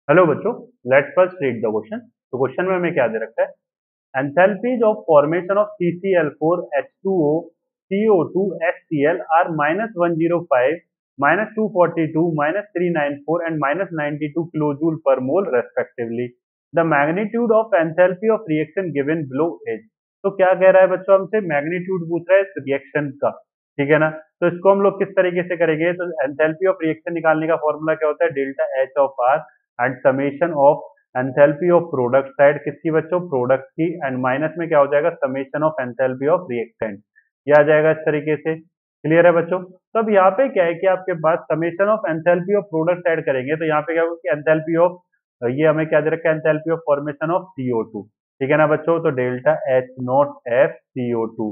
Hello बच्चों, let's first read the question. तो question में हमें क्या दे रखा है? Enthalpies of formation of CCl4 H2O CO2 HCl are -105, -242, -394 and -92 kilojule per mole respectively. The magnitude of enthalpy of reaction given below is। तो क्या कह रहा है बच्चों, हमसे मैग्नीट्यूड पूछ रहा है इस रिएक्शन का। ठीक है ना? तो इसको हम लोग किस तरीके से करेंगे? तो एंथैल्पी ऑफ रिएक्शन निकालने का फॉर्मूला क्या होता है? Delta H of R and summation of enthalpy of product side किसकी बच्चों? प्रोडक्ट की, एंड माइनस में क्या हो जाएगा? Summation of enthalpy of reactant. ये आ जाएगा इस तरीके से। क्लियर है बच्चों? तो अब यहाँ पे क्या है कि आपके पास summation of enthalpy of product side करेंगे तो यहाँ पे क्या होगा कि एंथैल्पी ऑफ, ये हमें क्या दे रखा है? Enthalpy of formation of CO2। ठीक है ना बच्चों? तो delta H not F CO2।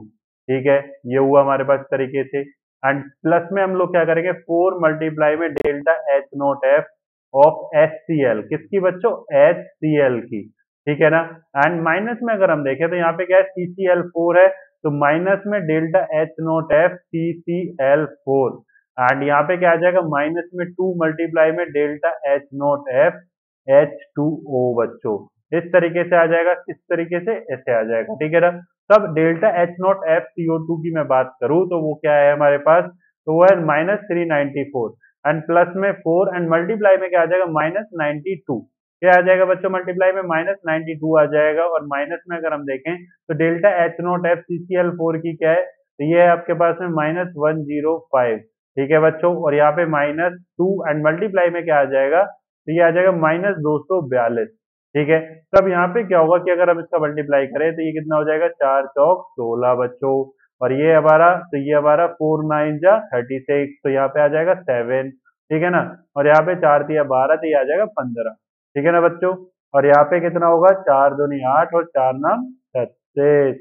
ठीक है, ये हुआ हमारे पास इस तरीके से। एंड प्लस में हम लोग क्या करेंगे? 4 मल्टीप्लाई में delta H not F of HCl, किसकी बच्चों? HCl की। ठीक है ना? एंड माइनस में अगर हम देखें तो यहाँ पे क्या है? CCl4 है, तो माइनस में delta H note F CCl4। And यहाँ पे क्या आ जाएगा? माइनस में 2 मल्टीप्लाई में delta H note F H2O बच्चों। इस तरीके से आ जाएगा, इस तरीके से ऐसे आ जाएगा। ठीक है ना? तब delta H not F CO2 की मैं बात करूं तो वो क्या है हमारे पास? तो वो है -394 एंड प्लस में 4 एंड मल्टीप्लाई में क्या आ जाएगा? -92। क्या आ जाएगा बच्चों? मल्टीप्लाई में -92 आ जाएगा, और माइनस में अगर हम देखें तो delta H not F CCl4 की क्या है? तो ये है आपके पास में -105। ठीक है बच्चों, और यहाँ पे -2 एंड मल्टीप्लाई में क्या आ जाएगा? तो ये आ जाएगा -242। ठीक है, तब यहाँ पे क्या होगा कि अगर हम इसका मल्टीप्लाई करें तो ये कितना हो जाएगा? 4 चौक 16 बच्चों, और ये हमारा, तो ये हमारा 4 9 जा 36, तो यहाँ पे आ जाएगा 7। ठीक है ना? और यहाँ पे 4 तिया 12, तो ये आ जाएगा 15। ठीक है ना बच्चों? और यहाँ पे कितना होगा? 4 दूनी 8 और 4 नाम 36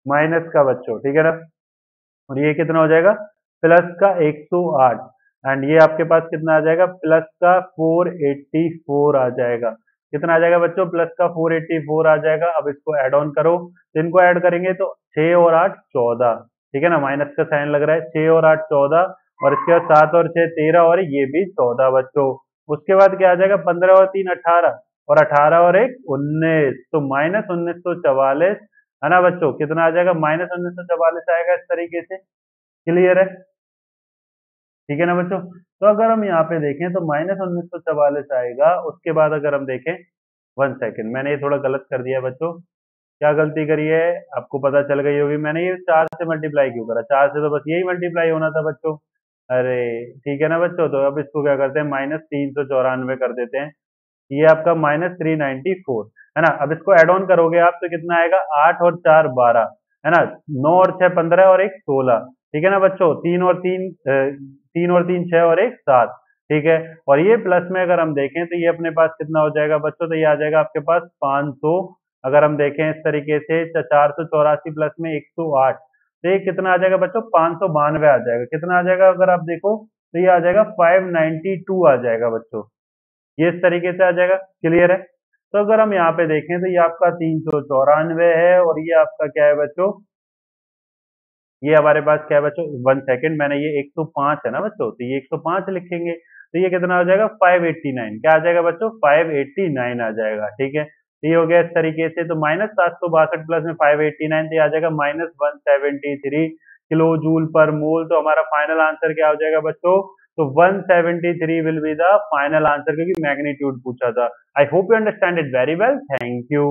माइनस का बच्चों। ठीक है ना? और ये कितना हो जाएगा? प्लस का 108। एंड ये आपके पास कितना आ जाएगा? प्लस का 484 आ जाएगा। कितना आ जाएगा बच्चों? प्लस का 484 आ जाएगा। अब इसको ऐड ऑन करो, तो इनको ऐड करेंगे तो 6 और 8 14। ठीक है ना? माइनस का साइन लग रहा है। 6 और 8 14, और इसके बाद 7 और 6 13, और ये भी 14 बच्चों। उसके बाद क्या आ जाएगा? 15 और 3 18, और 18 और 1 19, तो -1944 है ना बच्चों? कितना आ जाएगा? -1944 आएगा इस तरीके से। क्लियर है? ठीक है ना बच्चों? तो अगर हम यहाँ पे देखें तो -1944 आएगा। उसके बाद अगर हम देखें, 1 सेकेंड, मैंने ये थोड़ा गलत कर दिया है बच्चों। क्या गलती करी है? आपको पता चल गई होगी। मैंने ये 4 से मल्टीप्लाई क्यों करा? 4 से तो बस यही मल्टीप्लाई होना था बच्चों। अरे ठीक है ना बच्चों? तो अब इसको क्या करते हैं? -394 कर देते हैं। ये आपका -394 है ना? अब इसको एड ऑन करोगे आप तो कितना आएगा? 8 और 4 12 है ना? 9 और 6 15 और 1 16। ठीक है ना बच्चों? 3 और 3 6 और 1 7। ठीक है, और ये प्लस में अगर हम देखें तो ये अपने पास कितना हो जाएगा बच्चों? तो ये आ जाएगा आपके पास 500। अगर हम देखें इस तरीके से 484 प्लस में 108, तो ये कितना आ जाएगा बच्चों? 592 आ जाएगा। कितना आ जाएगा अगर आप देखो तो ये आ जाएगा 592 आ जाएगा बच्चों। ये इस तरीके से आ जाएगा। क्लियर है? तो अगर हम यहाँ पे देखें तो ये आपका 394 है, और ये आपका क्या है बच्चों? ये हमारे पास क्या है बच्चों? 1 सेकेंड, मैंने ये 105 है ना बच्चों, तो ये 105 लिखेंगे तो ये कितना हो जाएगा? 589। क्या आ जाएगा बच्चों? 589 आ जाएगा। ठीक है, तो ये हो गया इस तरीके से। तो -762 प्लस में 589, तो ये आ जाएगा -173 किलो जूल पर मोल। तो हमारा फाइनल आंसर क्या हो जाएगा बच्चों? तो 173 will be the final answer, क्योंकि मैग्नीट्यूड पूछा था। I hope you understand it very well. Thank you.